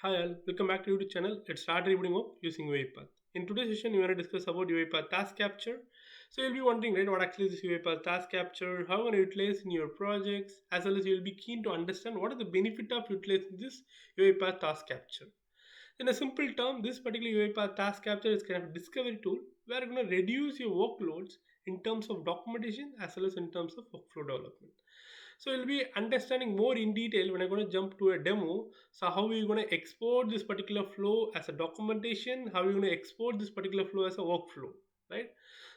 Hi all, welcome back to YouTube channel. Let's start rebooting up using UiPath. In today's session, we want to discuss about UiPath Task Capture. So you'll be wondering, right, what actually is this UiPath Task Capture, how you going to utilize in your projects, as well as you'll be keen to understand what are the benefit of utilizing this UiPath Task Capture. In a simple term, this particular UiPath Task Capture is kind of a discovery tool where you're going to reduce your workloads in terms of documentation as well as in terms of workflow development. So you'll be understanding more in detail when I'm going to jump to a demo. So how are you going to export this particular flow as a documentation? How are you going to export this particular flow as a workflow? Right?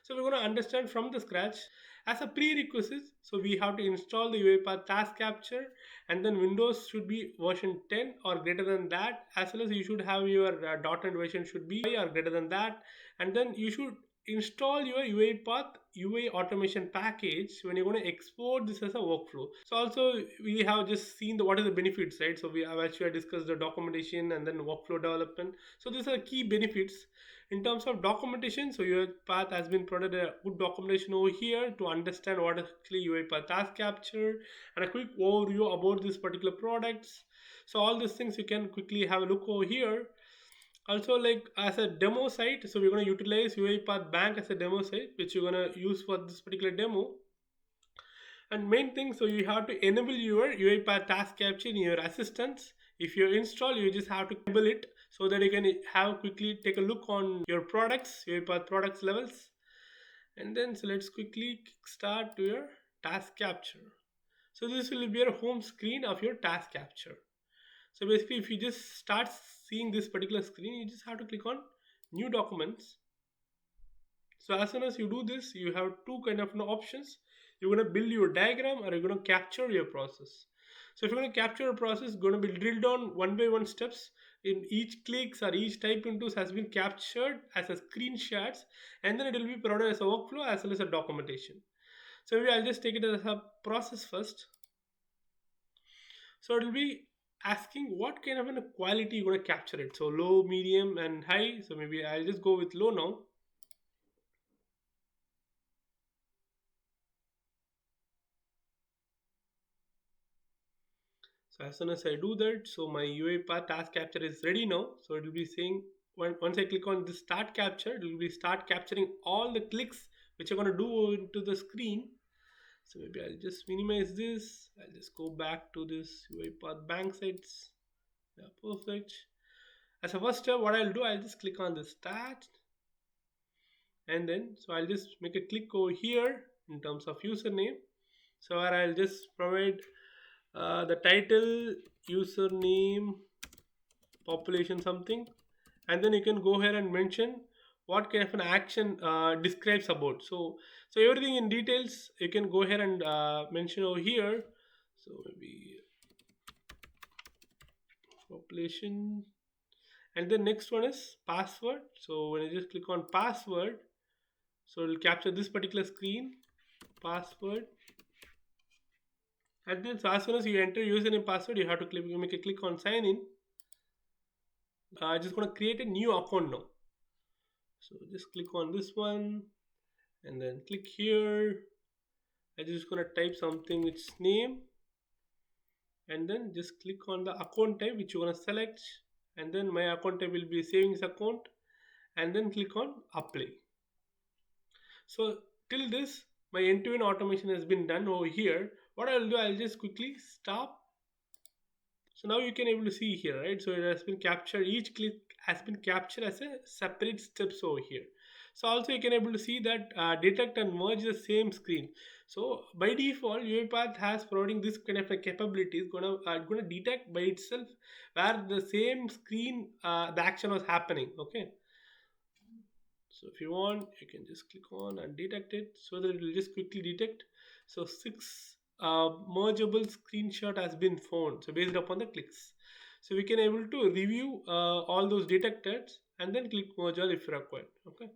So we're going to understand from the scratch as a prerequisite. So we have to install the UiPath Task Capture, and then Windows should be version 10 or greater than that, as well as you should have your .NET version should be or greater than that, and then you should install your UiPath UI automation package when you're going to export this as a workflow. So also we have just seen the what are the benefits, right? So we have actually discussed the documentation and then workflow development. So these are key benefits in terms of documentation. So UiPath has been provided a good documentation over here to understand what is actually UiPath Task Capture and a quick overview about this particular products. So all these things you can quickly have a look over here. Also, like as a demo site, so we're going to utilize UiPath Bank as a demo site which you're going to use for this particular demo. And main thing, so you have to enable your UiPath Task Capture in your assistance. If you install, you just have to enable it so that you can have quickly take a look on your products, UiPath products levels. And then so let's quickly start your task capture. So this will be your home screen of your task capture. So basically, if you just start seeing this particular screen, you just have to click on new documents. So as soon as you do this, you have two kind of options. You're going to build your diagram or you're going to capture your process. So if you're going to capture a process, it's going to be drilled down one by one steps. In each clicks or each type into has been captured as a screenshots, and then it will be provided as a workflow as well as a documentation. So maybe I'll just take it as a process first. So it will be asking what kind of a quality you're going to capture it. So low, medium, and high. So maybe I'll just go with low now. So as soon as I do that, so my UiPath task capture is ready now. So it will be saying once I click on the start capture, it will be start capturing all the clicks which are going to do into the screen. So maybe I'll just minimize this. I'll just go back to this UiPath bank sites. Yeah, perfect. As a first step, what I'll do, I'll just click on the start, and then so I'll just make a click over here in terms of username. So where I'll just provide the title, username, population something, and then you can go here and mention what kind of an action describes about. So everything in details you can go here and mention over here. So maybe population, and the next one is password. So when I just click on password, so it will capture this particular screen, password. And then so as soon as you enter username password, you have to make a click on sign in. Just going to create a new account now. So just click on this one and then click here. I'm just going to type something which is name, and then just click on the account type which you're going to select, and then my account type will be savings account, and then click on apply. So till this my end-to-end automation has been done over here. What I'll do, I'll just quickly stop. So now you can able to see here, right? So it has been captured, each click has been captured as a separate steps over here. So also you can able to see that detect and merge the same screen. So by default UiPath has providing this kind of a capability is gonna detect by itself where the same screen the action was happening. Okay, so if you want, you can just click on and detect it so that it will just quickly detect. So six mergeable screenshot has been found. So based upon the clicks, so we can able to review all those detected and then click merge all if required. Okay.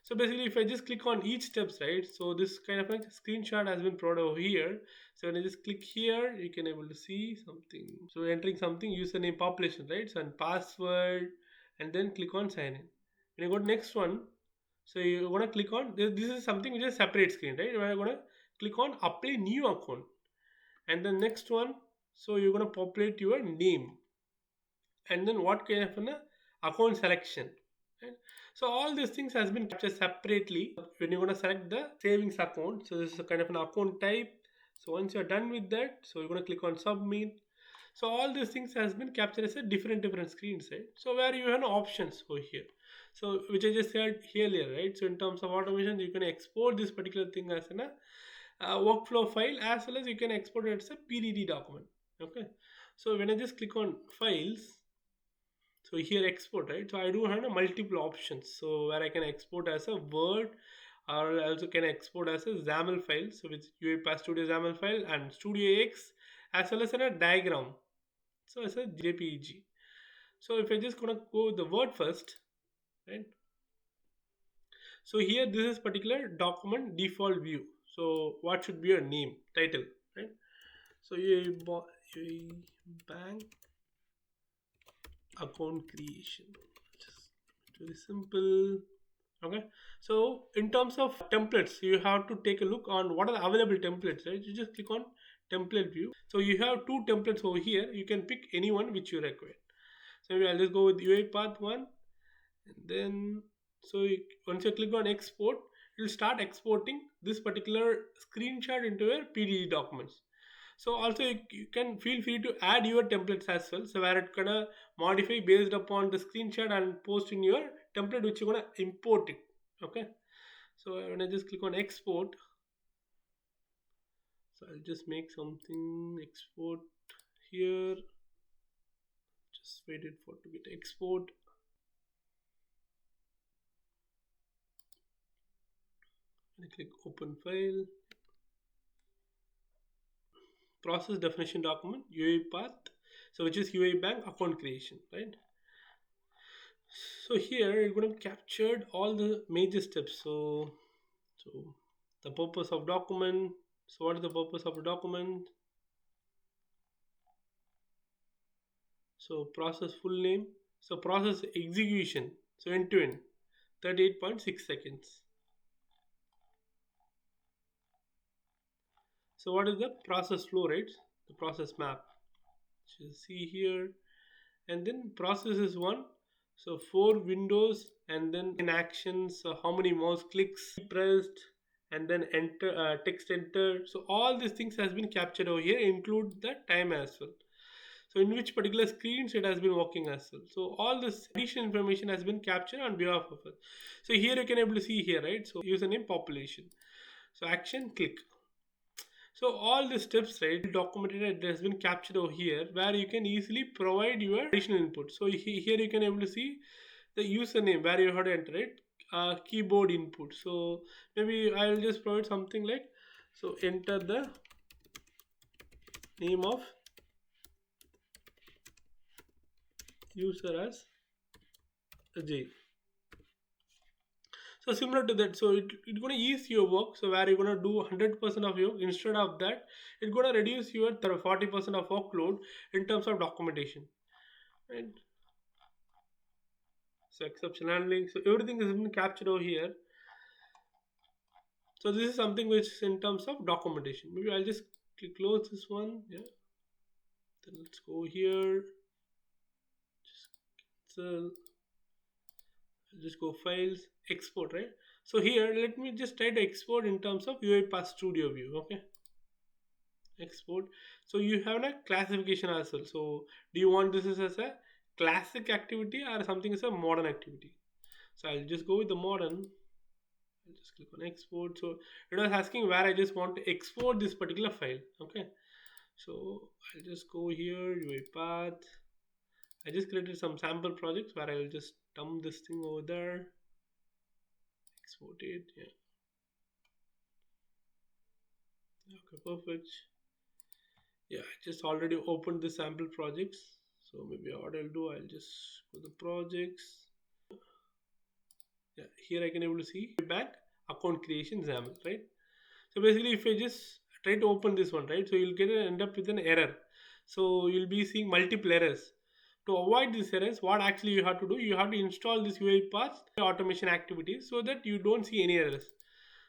So basically, if I just click on each steps, right? So this kind of like screenshot has been provided over here. So when I just click here, you can able to see something. So entering something, username, population, right? So and password, and then click on sign in. When you go to next one, so you're gonna click on this. This is something which is separate screen, right? You're gonna click on apply new account, and the next one. So you're gonna populate your name. and then what kind of an account selection, right? So all these things has been captured separately when you're going to select the savings account. So this is a kind of an account type. So once you're done with that, so you're going to click on submit. So all these things has been captured as a different screens, right? So where you have options over here, so which I just said earlier, right? So in terms of automation, you can export this particular thing as an workflow file, as well as you can export it as a pdd document. Okay, so when I just click on files, so here export, right? So I do have a multiple options, so where I can export as a word, or I also can export as a XAML file, so with UiPath Studio XAML file and Studio X, as well as in a diagram, so as a JPEG. So if I just gonna go with the word first, right? So here this is particular document default view. So what should be your name, title, right? So you bank account creation, just very simple. Okay, so in terms of templates, you have to take a look on what are the available templates, right? You just click on template view. So you have two templates over here, you can pick any one which you require. So maybe I'll just go with UiPath one, and then so once you click on export, it will start exporting this particular screenshot into your pdg documents. So also you can feel free to add your templates as well, so where it gonna modify based upon the screenshot and post in your template which you're gonna import it. Okay, so when I just click on export, so I'll just make something export here, just wait it for to get export. And I click open file, process definition document UiPath, so which is UI bank account creation, right? So here you're going to captured all the major steps. So the purpose of document. So what is the purpose of a document? So process full name. So process execution. So end to end, 38.6 seconds. So what is the process flow rate? The process map. So you see here, and then process is one. So four windows, and then in actions, so how many mouse clicks pressed, and then enter, text enter. So all these things has been captured over here, include the time as well. So in which particular screens it has been working as well. So all this additional information has been captured on behalf of us. So here you can able to see here, right? So username population. So action click. So all the steps, right, documented, it has been captured over here, where you can easily provide your additional input. So here you can able to see the username where you have to enter it, keyboard input. So maybe I'll just provide something like, so enter the name of user as Ajay. So similar to that, so it's going to ease your work. So where you're going to do 100% of your, instead of that, it's going to reduce your 40% of workload in terms of documentation, right? So exception handling, so everything is been captured over here. So this is something which is in terms of documentation. Maybe I'll just close this one. Yeah, then let's go here, just cancel. Just go files, export, right? So here let me just try to export in terms of UiPath Studio view. Okay, export. So you have a classification as well. So do you want this as a classic activity or something as a modern activity? So I'll just go with the modern. I'll just click on export. So it was asking where I just want to export this particular file. Okay, so I'll just go here, UiPath. I just created some sample projects where I'll just dump this thing over there, export it. Yeah, okay, perfect. Yeah, I just already opened the sample projects. So maybe what I'll do, I'll just go to the projects. Yeah, here I can able to see back account creation XAML, right? So basically, if I just try to open this one, right, so you'll get end up with an error. So you'll be seeing multiple errors. To avoid these errors, what actually you have to do, you have to install this UiPath automation activities so that you don't see any errors.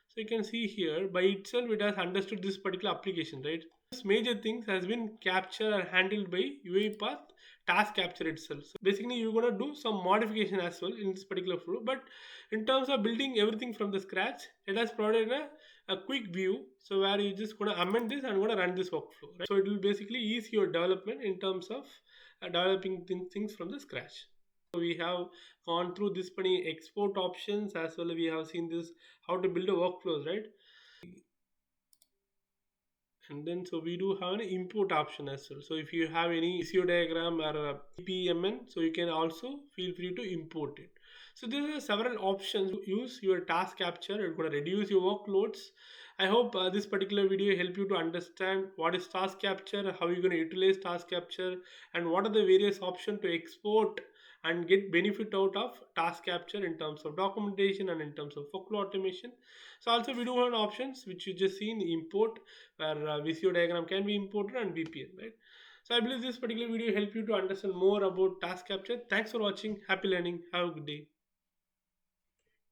So you can see here by itself it has understood this particular application, right? major things has been captured or handled by UiPath Task Capture itself. So basically, you're gonna do some modification as well in this particular flow. But in terms of building everything from the scratch, it has provided a quick view. So where you just gonna amend this and gonna run this workflow. Right? So it will basically ease your development in terms of developing things from the scratch. So we have gone through this many export options as well. We have seen this how to build a workflows, right? And then so we do have an import option as well. So if you have any SEO diagram or a PMN, so you can also feel free to import it. So there are several options to use your task capture. It's going to reduce your workloads. I hope this particular video help you to understand what is task capture, how you're going to utilize task capture, and what are the various options to export and get benefit out of task capture in terms of documentation and in terms of workflow automation. So also we do have options which you just seen import, where VCO diagram can be imported, and VPN, right? So I believe this particular video help you to understand more about task capture. Thanks for watching. Happy learning. Have a good day.